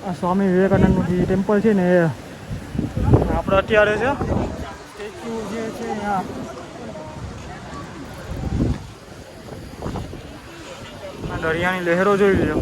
આ સ્વામી વિવેકાનંદનું જે ટેમ્પલ છે ને એ આપણે અત્યારે છે સ્ટેચ્યુ જે છે અહીંયા દરિયાની લહેરો જોઈ લ્યો.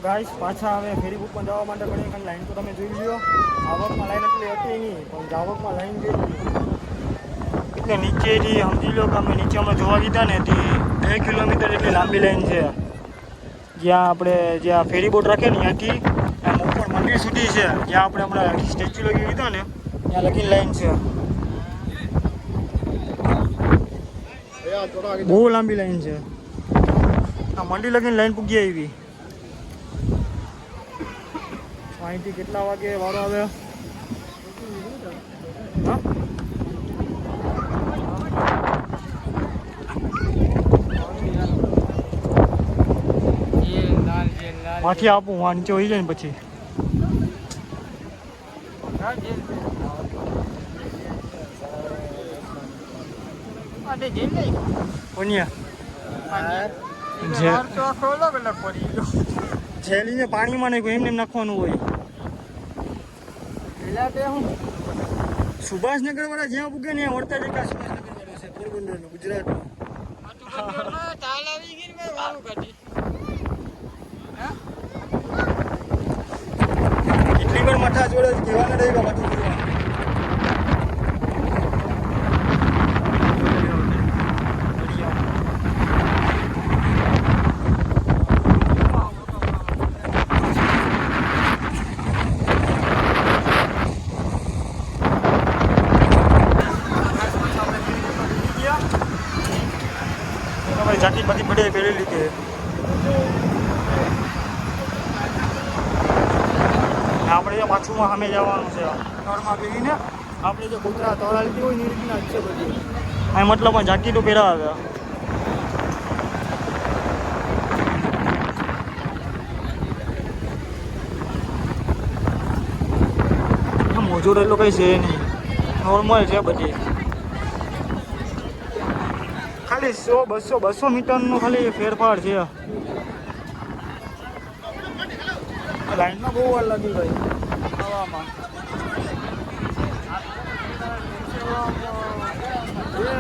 ગાઈસ પાછા હવે ફેરી બુકમાં જવા માટે ઘણી લાઈન તો તમે જોઈ લ્યો. આવકમાં લાઈન એટલી હતી નહીં, પણ જાવકમાં લાઈન જોઈ એટલે નીચેથી સમજી લો કે અમે નીચે અમે જોવા દીધા ને તે 2 કિલોમીટર એટલી લાંબી લાઈન છે. જ્યાં ફેરી બોટ રાખે ને ત્યાંથી આમ ઉપર મંદિર સુધી છે, જ્યાં આપણે હમણાં સ્ટેચ્યુ લગી લીધા ને ત્યાં લગીને લાઈન છે. બહુ લાંબી લાઈન છે. આ મંદિર લગીને લાઈન પૂગી આવી. અહીંથી કેટલા વાગે વારો આવે? માથી આપું આ નીચે હોઈ જાય ને પછી જેલીને પાણીમાં નહીં એમને નાખવાનું હોય. સુભાષનગર વાળા જ્યાં પૂગે ને વળતા જગ્યા સુભાષનગર વાળો છે, પોરબંદરનું, ગુજરાતનું. કેટલી વાર મઠા જોડે કહેવાના રહી ગયા મઠું જાકી બધી પડે પહેરી લીધી. આપણે પાછુંમાં સામે જવાનું છે તળમાં બેસીને. આપણે જે કૂતરા તળા લીધી હોય ને એ રીતના જ છે બધી. આ મતલબમાં જાકી તો પહેરા આવ્યા. મોજૂર એટલું કંઈ છે નહીં, નોર્મલ છે બધી. ખાલી 100-200 મીટરનો ખાલી ફેરફાર છે. લાઈનમાં બહુ વાર લાગી ભાઈ હવામાં.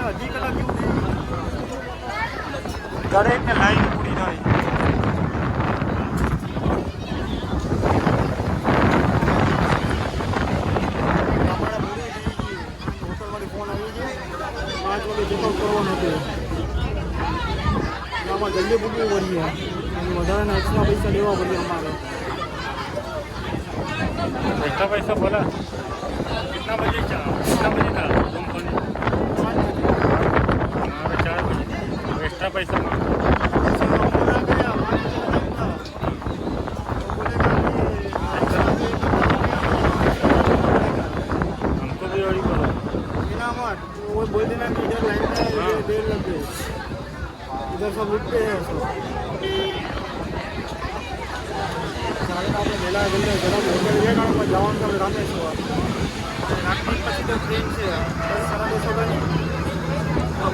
અઢી કલાક જેવું દરેકને લાઈન પૂરી થાય. હોટલવાળી ફોન આવી ગયો 5 વાગે ચેકઆઉટ કરવાનું હતું. આમાં જલ્દી પૂરવું પડીએ, વધારાના એક્સ્ટ્રા પૈસા લેવા પડે અમારે. एक्स्ट्रा पैसा बोला कितना बजे था रूम खोलने? 4 बजे एक्स्ट्रा पैसा हमको भी वही बोला वो बोल देना कि इधर लाइन में देर लग गई, इधर सब लुटते हैं सब। આપણે વહેલા જલ્દી ગરમ હોટલ છે કારણ કે જવાનું છે આપણે રામેશ્વર. રાતની પછી તો ટ્રેન છે 10-10:30 વાગ્યાની.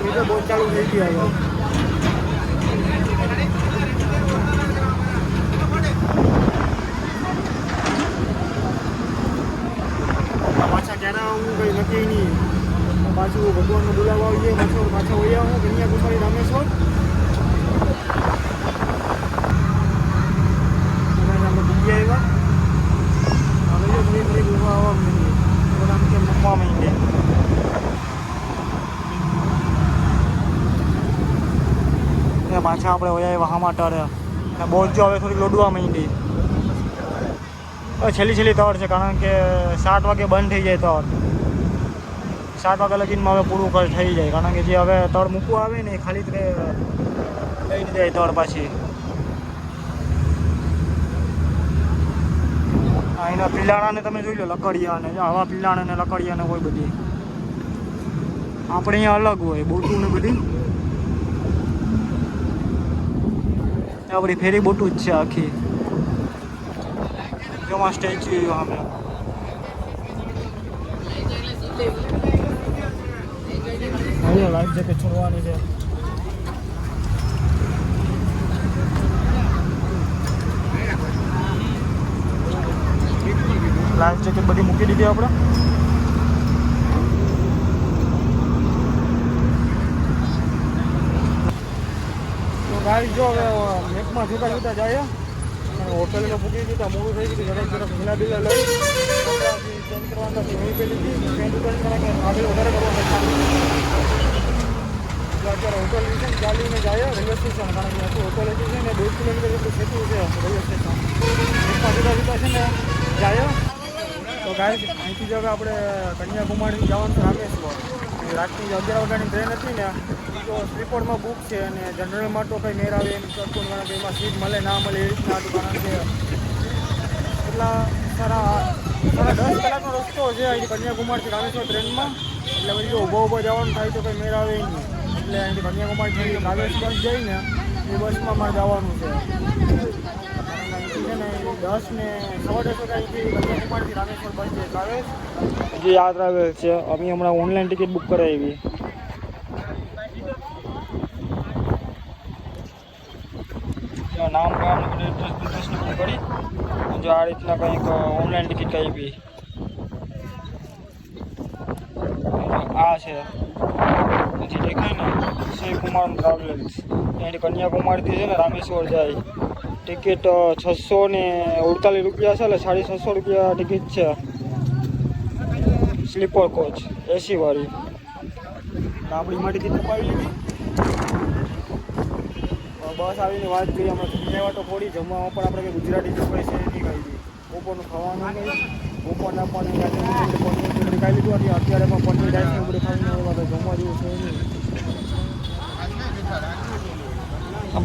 બીજો બહુ ચાલુ થઈ ગઈ હવે. પાછા ક્યારે આવું કંઈ નક્કી નહીં. પાછું ભગવાનનો બોલાવવા આવીએ પાછા વહી આવું કન્યાકુમારી રામેશ્વર. આવ્યા હવે ફરી ફરી ગુફા આવવા માંડી બધા કેમ નમવા માંડે. પાછા આપણે વયા આવ્યા હા માટે બહુ જો હવે થોડી લોડવા માંડી. હવે છેલ્લી તળ છે કારણ કે 7 વાગે બંધ થઈ જાય તળ. 7 વાગ્યા લગીનમાં હવે પૂરું થઈ જાય કારણ કે જે હવે તળ મૂકવા આવે ને એ ખાલી લઈ જાય તળ પાછી. એના પિલાણાને તમે જોઈ લો લકડિયાને આવા પિલાણા ને લકડિયાને હોય બધી. આપણે અહીંયા અલગ હોય બોટું ને બધી. આ બધી ફેરી બોટું જ છે આખી. જોમાં સ્ટેચ્યુ સામે લાઈફ જેકેટ છોડવાની છે. લાઈફ જેકેટ બધી મૂકી દીધી આપણે. તો ગાડી જો હવે મેપમાં જોતા જાય હોટલે મૂકી દીધા મોડું થઈ ગયું. ઝડપ હિલા બિલા લઈ ચેન્જ કરવાના વहीं पे લીધી પેન્ટ ઉતારી કારણ કે આગળ વધારે કરવા અત્યારે હોટલ છે ને ચાલીને જાય રેલવે સ્ટેશન કારણ કે હોટલ છે ને 2 કિલોમીટર જેટલું સેતું છે રેલવે સ્ટેશન. મેપમાં જોતા છે ને જાય. તો ગાય અહીંથી જગ્યા આપણે કન્યાકુમારી જવાનું છે રામેશ્વર. રાતની 11 વાગ્યાની ટ્રેન હતી ને તો સ્લીપરમાં બુક છે અને જનરલમાં તો કંઈ મેર આવે એમ કરતું કારણ કે એમાં સીટ મળે ના મળે એ રીતના હતું કારણ કે એટલા સારા 10 કલાકનો રસ્તો છે અહીંથી કન્યાકુમારીથી રામેશ્વર ટ્રેનમાં. એટલે પછી ઊભો જવાનું થાય તો કંઈ મેર આવે નહીં. એટલે અહીંથી કન્યાકુમારી રામેશ્વર જઈને એ બસમાં મારે જવાનું છે. દસ ને 10:15 અહીંથી કન્યાકુમારીથી રામેશ્વર બસ છે ટ્રાવેલ્સ જે આ ટ્રાવેલ્સ છે. અમે હમણાં ઓનલાઈન ટિકિટ બુક કરાવી. નામ કામ એડ્રેસ બુક કરી જો આ રીતના કંઈક ઓનલાઈન ટિકિટ કાપી. આ છે પછી દેખાય ને શિવકુમાર ટ્રાવેલ્સ એની કન્યાકુમારીથી છે ને રામેશ્વર જાય. ટિકિટ 648 રૂપિયા છે એટલે 650 રૂપિયા ટિકિટ છે. સ્લીપર કોચ એસી વાળી. આપણી માટે ટિકિટ કપાવી લીધી. બસ આવીને વાત કરીએ અમે જમ્યા તો થોડી જમવામાં પણ આપણે કંઈ ગુજરાતી જમવાય છે નહીં ખાઈ. બપોરનું ખાવાનું નહીં બપોરના પણ ખાઈ લીધું હતી. અત્યારે પણ પનીર રાઈસ ને બધું ખાઈને જમવા જેવું છે નહીં.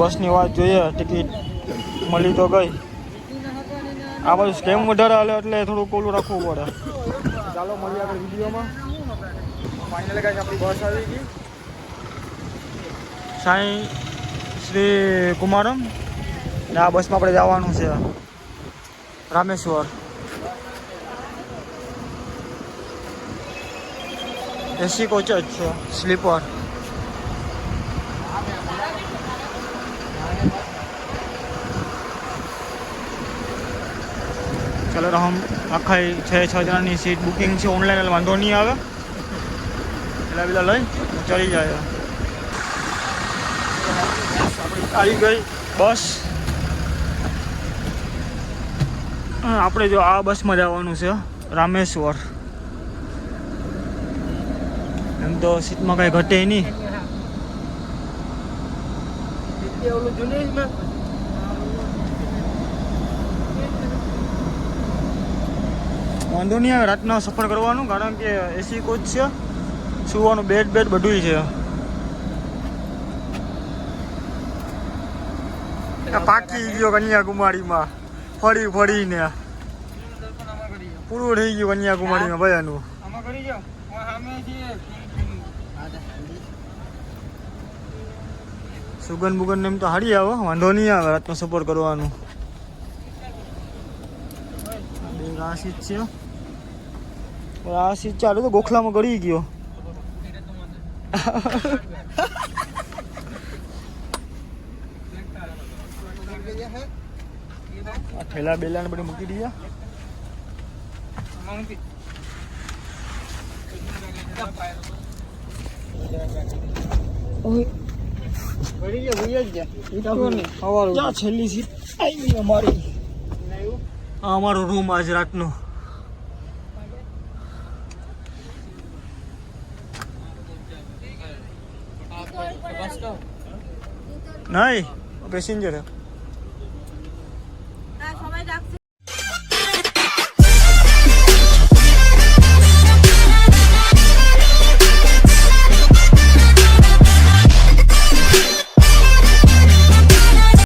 બસની વાત જોઈએ ટિકિટ મળી તો ગઈ. આ બધું સ્કેમ વધારે હાલે એટલે થોડુંક ઓલું રાખવું પડે. ચાલો મળીએ આપણે વિડીયોમાં. ફાઇનલ કાંઈ આપણી બસ આવી ગઈ સાંઈ શ્રી કુમારમ ને આ બસમાં આપણે જવાનું છે રામેશ્વર. એસી કોચ જ છે સ્લીપર. ચાલો હમ આખા 6 જણાની સીટ બુકિંગ છે ઓનલાઈન એટલે વાંધો નહીં આવે. પેલા પેલા લઈ ચડી જાય. આવી ગઈ બસ. આપણે જો આ બસમાં જવાનું છે રામેશ્વર. એમ તો સીટમાં કાંઈ ઘટે નહીં. વાંધો નહીં આવે રાતનો સફર કરવાનું, કારણ કે એસી કોચ છે, સુવાનું બેડ બધું છે. પાકી ગયો કન્યાકુમારીમાં ફરીને દર્શન આમાં કરી જાઓ. પૂરું થઈ ગયું કન્યાકુમારીમાં ભયાનું. આમાં કરી જાઓ. સામે છે સુગન બુગન એમ તો હારી આવે, વાંધો નહીં આવે રાતનો સફર કરવાનું. આ સીટ છે, આ સીટ ચાલુ તો ગોખલામાં ગળી ગયો. આ ઠેલા બેલા ને બધું મૂકી દીધા. ક્યાં છેલ્લી સીટ આવી અમારી? આ અમારો રૂમ આજ રાતનો. નહીં પેસેન્જર હે.